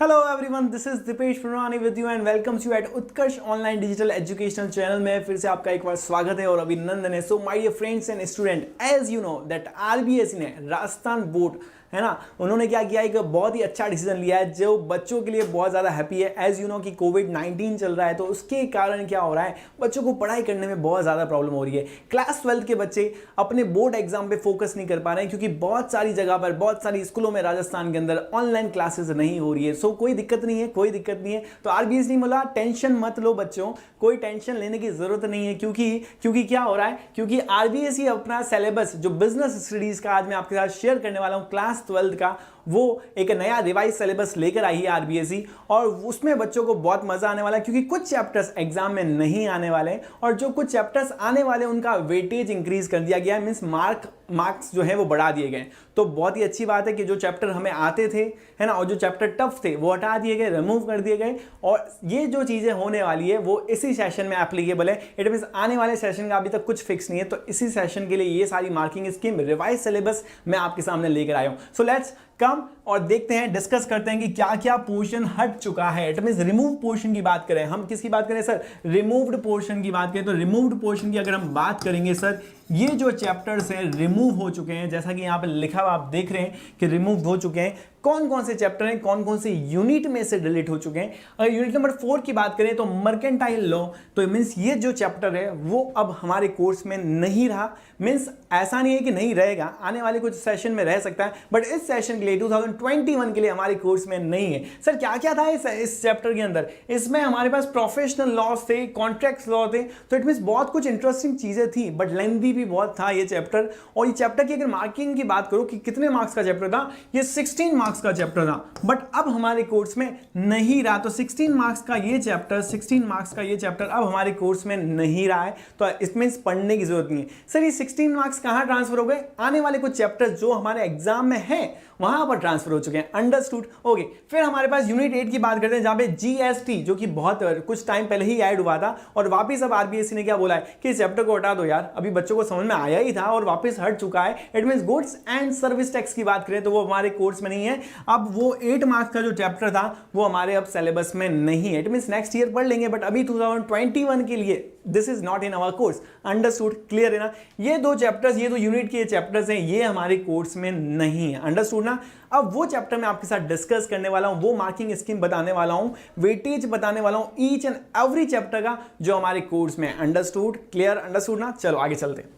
Hello everyone, this is Deepesh Purani with you and welcomes you at Utkarsh online digital educational channel में फिर से आपका एक बार स्वागत है और अभिनंदन है। So my dear friends and student, as you know that RBSE ने राजस्थान बोर्ड है ना, उन्होंने क्या किया, एक बहुत ही अच्छा डिसीजन लिया है जो बच्चों के लिए बहुत ज़्यादा हैप्पी है। एज यू नो कि कोविड-19 चल रहा है, तो उसके कारण क्या हो रहा है, बच्चों को पढ़ाई करने में बहुत ज़्यादा प्रॉब्लम हो रही है। क्लास 12 के बच्चे अपने बोर्ड एग्जाम पे फोकस नहीं कर पा रहे हैं क्योंकि बहुत सारी जगह पर, बहुत सारी स्कूलों में राजस्थान के अंदर ऑनलाइन क्लासेस नहीं हो रही है। सो कोई दिक्कत नहीं है, कोई दिक्कत नहीं है। तो आरबीएसई ने बोला टेंशन मत लो बच्चों, कोई टेंशन लेने की जरूरत नहीं है क्योंकि क्या हो रहा है, क्योंकि आरबीएसई अपना सिलेबस जो बिजनेस स्टडीज का आज मैं आपके साथ शेयर करने वाला हूं, क्लास 12 का, वो एक नया रिवाइज सिलेबस लेकर आई है आरबीएसई और उसमें बच्चों को बहुत मजा आने वाला है क्योंकि कुछ चैप्टर्स एग्जाम में नहीं आने वाले हैं और जो कुछ चैप्टर्स आने वाले उनका वेटेज इंक्रीज कर दिया गया है, मींस मार्क्स जो है वो बढ़ा दिए गए। तो बहुत ही अच्छी बात है कि जो चैप्टर हमें आते थे, है ना, और जो चैप्टर टफ थे वो हटा दिए गए, रिमूव कर दिए गए और ये जो चीजें होने वाली है वो इसी सेशन में एप्लीकेबल है। इट मींस आने वाले सेशन का अभी तक कुछ फिक्स नहीं है, तो इसी सेशन के लिए ये सारी मार्किंग स्कीम, रिवाइज सिलेबस मैं आपके सामने लेकर आया हूं। सो लेट्स कम और देखते हैं, डिस्कस करते हैं कि क्या क्या पोर्शन हट चुका है। इट मींस रिमूव पोर्शन की बात करें, हम किसकी बात करें सर, रिमूव्ड पोर्शन की बात करें। तो रिमूव्ड पोर्शन की अगर हम बात करेंगे सर, ये जो चैप्टर्स हैं रिमूव हो चुके हैं, जैसा कि यहां पे लिखा हुआ आप देख रहे हैं कि रिमूव हो चुके हैं। कौन कौन से चैप्टर हैं, कौन कौन से यूनिट में से डिलीट हो चुके हैं। अगर यूनिट नंबर 4 की बात करें तो मर्केंटाइल लॉ, तो मींस ये जो चैप्टर है वो अब हमारे कोर्स में नहीं रहा। मींस ऐसा नहीं है कि नहीं रहेगा, आने वाले कुछ सेशन में रह सकता है, बट इस सेशन के लिए 2021 के लिए हमारे कोर्स में नहीं है। सर क्या क्या था इस चैप्टर के अंदर, इसमें हमारे पास प्रोफेशनल लॉस थे, कॉन्ट्रैक्ट लॉ थे, तो इट मींस बहुत कुछ इंटरेस्टिंग चीजें थी, बट लेंथी भी बहुत था ये चैप्टर। और ये चैप्टर की अगर मार्किंग की बात करो कि कितने मार्क्स का चैप्टर था, ये 16 मार्क्स का चैप्टर था, बट अब हमारे कोर्स में नहीं रहा। तो 16 मार्क्स का ये चैप्टर, 16 मार्क्स का ये चैप्टर अब हमारे कोर्स में नहीं रहा है, तो इसमें पढ़ने की जरूरत नहीं है। सर ये 16 मार्क्स कहां ट्रांसफर हो गए, आने वाले कुछ चैप्टर्स जो हमारे एग्जाम में हैं वहां पर ट्रांसफर हो चुके हैं। Understood, okay. फिर हमारे पास यूनिट 8 की बात करते हैं, जहां पे जीएसटी जो कि बहुत कुछ टाइम पहले ही ऐड हुआ था और वापस अब आरबीएसई ने क्या बोला है कि इस चैप्टर को हटा दो यार, अभी बच्चों को समझ में आया ही था और वापस हट चुका है। It means goods and service tax की बात करें तो वो हमारे कोर्स में नहीं है। अब वो 8 मार्क्स का जो चैप्टर था वो हमारे अब सिलेबस में नहीं है। इट मींस नेक्स्ट ईयर पढ़ लेंगे, बट अभी 2021 के लिए this is not in our course. Understood, clear है ना। ये दो चैप्टर्स, ये दो यूनिट के चैप्टर्स हैं, ये हमारे कोर्स में नहीं है। अंडरस्टूड ना। अब वो चैप्टर मैं आपके साथ डिस्कस करने वाला हूं, वो मार्किंग स्कीम बताने वाला हूं, वेटेज बताने वाला हूं ईच एंड एवरी चैप्टर का जो हमारे कोर्स में। अंडरस्टूड, क्लियर, अंडरस्टूड ना। चलो आगे चलते हैं।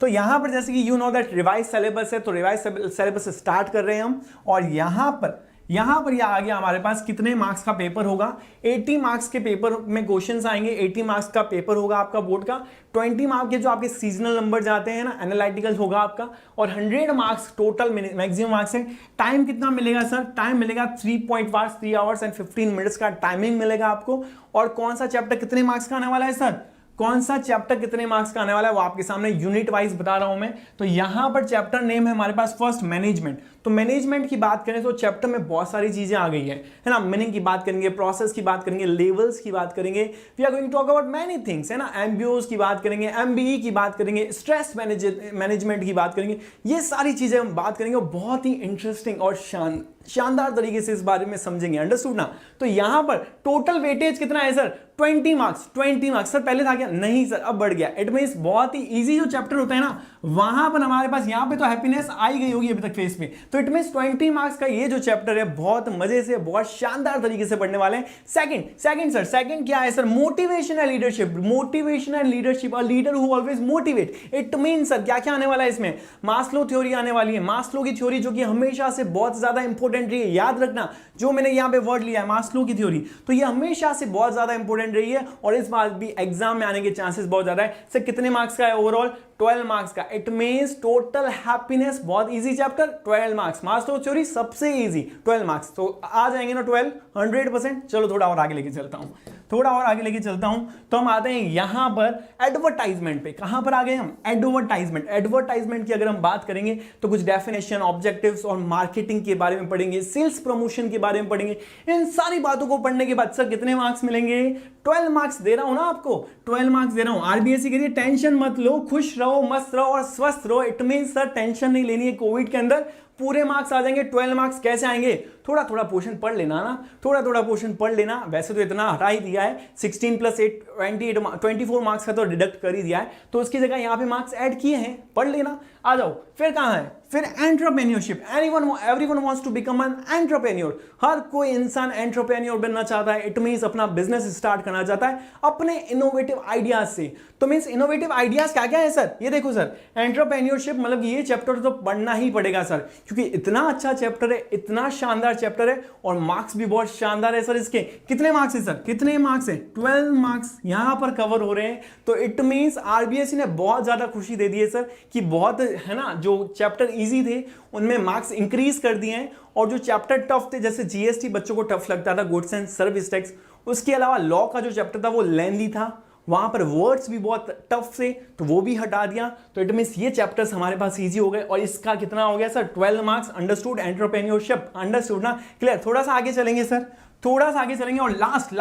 तो यहां पर जैसे कि you know that revise syllabus है, तो रिवाइज सिलेबस स्टार्ट कर रहे हैं हम। और यहां पर यह आ गया हमारे पास कितने मार्क्स का पेपर होगा। 80 मार्क्स के पेपर में क्वेश्चंस आएंगे, 80 मार्क्स का पेपर होगा आपका बोर्ड का। 20 मार्क्स के जो आपके सीजनल नंबर जाते हैं ना, एनालिटिकल होगा आपका, और 100 मार्क्स टोटल मैक्सिमम मार्क्स है। टाइम कितना मिलेगा सर, टाइम मिलेगा 3 आवर्स एंड 15 मिनट्स का टाइमिंग मिलेगा आपको। और कौन सा चैप्टर कितने मार्क्स का आने वाला है सर, कौन सा चैप्टर कितने मार्क्स का आने वाला है वो आपके सामने यूनिट वाइज बता रहा हूं मैं। तो यहां पर चैप्टर नेम है हमारे पास फर्स्ट मैनेजमेंट। तो मैनेजमेंट की बात करें तो चैप्टर में बहुत सारी चीजें आ गई है ना। मीनिंग की बात करेंगे, प्रोसेस की बात करेंगे, लेवल्स की बात करेंगे, we are going to talk about many things, है ना। एमबीओज की बात करेंगे, एमबीई की बात करेंगे, स्ट्रेस मैनेजमेंट की बात करेंगे, ये सारी चीजें हम बात करेंगे और बहुत ही इंटरेस्टिंग और शानदार तरीके से इस बारे में समझेंगे। अंडरस्टूड ना। तो यहां पर टोटल वेटेज कितना है सर, 20 मार्क्स। 20 मार्क्स सर पहले था क्या, नहीं सर अब बढ़ गया। इट मींस बहुत ही इजी जो चैप्टर होता है ना, वहां पर हमारे पास, यहां पे तो हैप्पीनेस आई गई होगी अभी तक फेस पे। तो इट मींस 20 मार्क्स का ये जो चैप्टर है बहुत मजे से, बहुत शानदार तरीके से पढ़ने वाले हैं। सेकंड क्या है sir, motivation and leadership. Motivation and leadership, a leader who always motivate. It means sir क्या क्या आने वाला है इसमें, मास्लो थ्योरी आने वाली है। मास्लो की थ्योरी जो कि हमेशा से बहुत ज्यादा इंपॉर्टेंट रही है, याद रखना जो मैंने यहां पे वर्ड लिया है मास्लो की थ्योरी, तो ये हमेशा से बहुत ज्यादा इंपॉर्टेंट रही है और इस बार भी एग्जाम में आने के चांसेस बहुत ज्यादा है। सर कितने मार्क्स का है ओवरऑल, 12 मार्क्स का। इट मींस टोटल हैप्पीनेस बहुत easy chapter, 12 marks. Maslow theory सबसे इजी, 12 मार्क्स। तो आ जाएंगे ना 12, 100%। चलो थोड़ा और आगे लेके चलता हूं, तो हम आते हैं यहां पर एडवर्टाइजमेंट पे। कहां पर आ गए हम, एडवर्टाइजमेंट की अगर हम बात करेंगे तो कुछ डेफिनेशन, ऑब्जेक्टिव्स और मार्केटिंग के बारे में पढ़ेंगे, सेल्स प्रमोशन के बारे में पढ़ेंगे। इन सारी बातों को पढ़ने के बाद सर कितने मार्क्स मिलेंगे, 12 मार्क्स दे रहा हूं ना आपको, 12 मार्क्स दे रहा हूं। आरबीएसई के लिए टेंशन मत लो, खुश रहो, मस्त रहो और स्वस्थ रहो। इट मीन सर टेंशन नहीं लेनी है कोविड के अंदर, पूरे मार्क्स आ जाएंगे। 12 मार्क्स कैसे आएंगे? थोड़ा थोड़ा पोर्शन पढ़ लेना ना, थोड़ा थोड़ा पोर्शन पढ़ लेना। वैसे तो इतना हटा ही दिया है, 16 प्लस 8 24 मार्क्स का तो डिडक्ट कर ही दिया है, तो उसकी जगह यहाँ पे मार्क्स ऐड किए हैं, पढ़ लेना। आ जाओ, फिर कहाँ है? फिर entrepreneurship. Everyone wants to become an entrepreneur. हर कोई इंसान एंटरप्रेन्योर बनना चाहता है। इट मींस अपना बिजनेस स्टार्ट करना चाहता है अपने इनोवेटिव आइडियाज से। तो मींस इनोवेटिव आइडियाज क्या क्या है सर? ये देखो सर, एंटरप्रेन्योरशिप मतलब ये चैप्टर तो पढ़ना ही पड़ेगा सर, क्योंकि इतना अच्छा चैप्टर है, इतना शानदार चैप्टर है, और मार्क्स भी बहुत शानदार है सर। इसके कितने मार्क्स है सर? कितने मार्क्स है? 12 मार्क्स यहां पर कवर हो रहे हैं। तो इट मींस आरबीएसई ने बहुत ज्यादा खुशी दे दी है सर, कि बहुत है ना, जो चैप्टर इजी थे उनमें मार्क्स इंक्रीज कर दिए हैं, और जो चैप्टर टफ थे, जैसे जीएसटी बच्चों को टफ लगता था, गुड्स एंड सर्विस टैक्स, उसके अलावा लॉ का जो चैप्टर था वो लेंथी था, वहां पर वर्ड्स भी बहुत टफ थे, तो वो भी हटा दिया। तो इट मींस ये चैप्टर्स हमारे पास इजी हो गए। और इसका कितना हो गया sir? 12 marks. Understood? Entrepreneurship understood ना? क्लियर? थोड़ा सा आगे चलेंगे सर, थोड़ा सा आगे चलेंगे, और लास्ट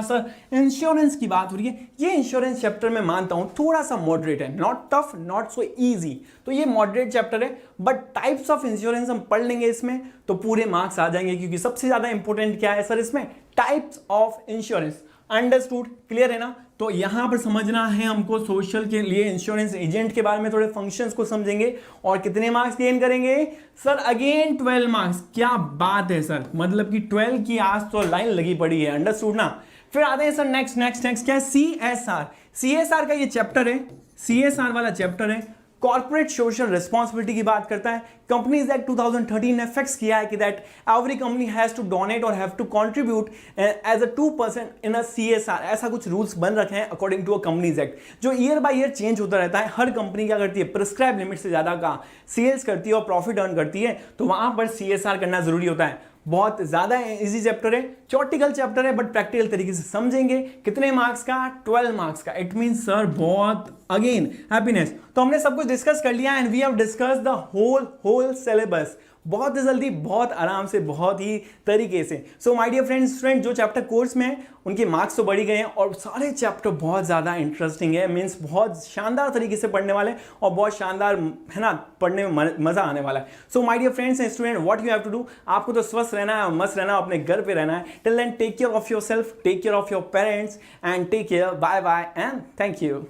सर इंश्योरेंस की बात हो रही है। ये इंश्योरेंस चैप्टर मैं मानता हूं थोड़ा सा मॉडरेट है, not tough, not so easy, तो ये मॉडरेट चैप्टर है, बट टाइप्स ऑफ इंश्योरेंस हम पढ़ लेंगे इसमें तो पूरे मार्क्स आ जाएंगे, क्योंकि सबसे ज्यादा इंपॉर्टेंट क्या है सर इसमें? Types of insurance. Understood? Clear है ना? तो यहां पर समझना है हमको सोशल के लिए इंश्योरेंस एजेंट के बारे में, थोड़े फंक्शंस को समझेंगे, और कितने मार्क्स गेन करेंगे सर? Again 12 marks. क्या बात है सर, मतलब कि 12 की आज तो लाइन लगी पड़ी है। अंडरस्टूड ना? फिर आते हैं सर नेक्स्ट क्या है? सीएसआर। सीएसआर का ये चैप्टर है, सीएसआर वाला चैप्टर है, कॉर्पोरेट सोशल रिस्पॉन्सिबिलिटी की बात करता है। कंपनीज एक्ट 2013 ने फिक्स किया है कि that every company has to donate और have to contribute as a 2% in a CSR. ऐसा कुछ रूल्स बन रखे हैं according to a companies act, जो ईयर बाय ईयर चेंज होता रहता है। हर कंपनी क्या करती है? प्रिस्क्राइब लिमिट से ज्यादा का सेल्स करती है और प्रॉफिट अर्न करती है, तो वहां पर सीएसआर करना जरूरी होता है। बहुत ज्यादा इजी चैप्टर है, थ्योरेटिकल चैप्टर है, बट प्रैक्टिकल तरीके से समझेंगे। कितने मार्क्स का? 12 मार्क्स का। इट मींस सर बहुत अगेन हैप्पीनेस। तो हमने सब कुछ डिस्कस कर लिया, and we have discuss the whole syllabus, बहुत जल्दी, बहुत आराम से, बहुत ही तरीके से। So my dear friends, student जो चैप्टर कोर्स में है उनके मार्क्स तो बढ़ ही गए हैं, और सारे चैप्टर बहुत ज़्यादा इंटरेस्टिंग है, मीन्स बहुत शानदार तरीके से पढ़ने वाले, और बहुत शानदार है ना, पढ़ने में मज़ा आने वाला है। So my dear friends and student, what you have to do, आपको तो स्वस्थ रहना है, मस्त रहना है, अपने घर पे रहना है। Till then take care of yourself, take care of your parents, and take care. Bye bye and thank you.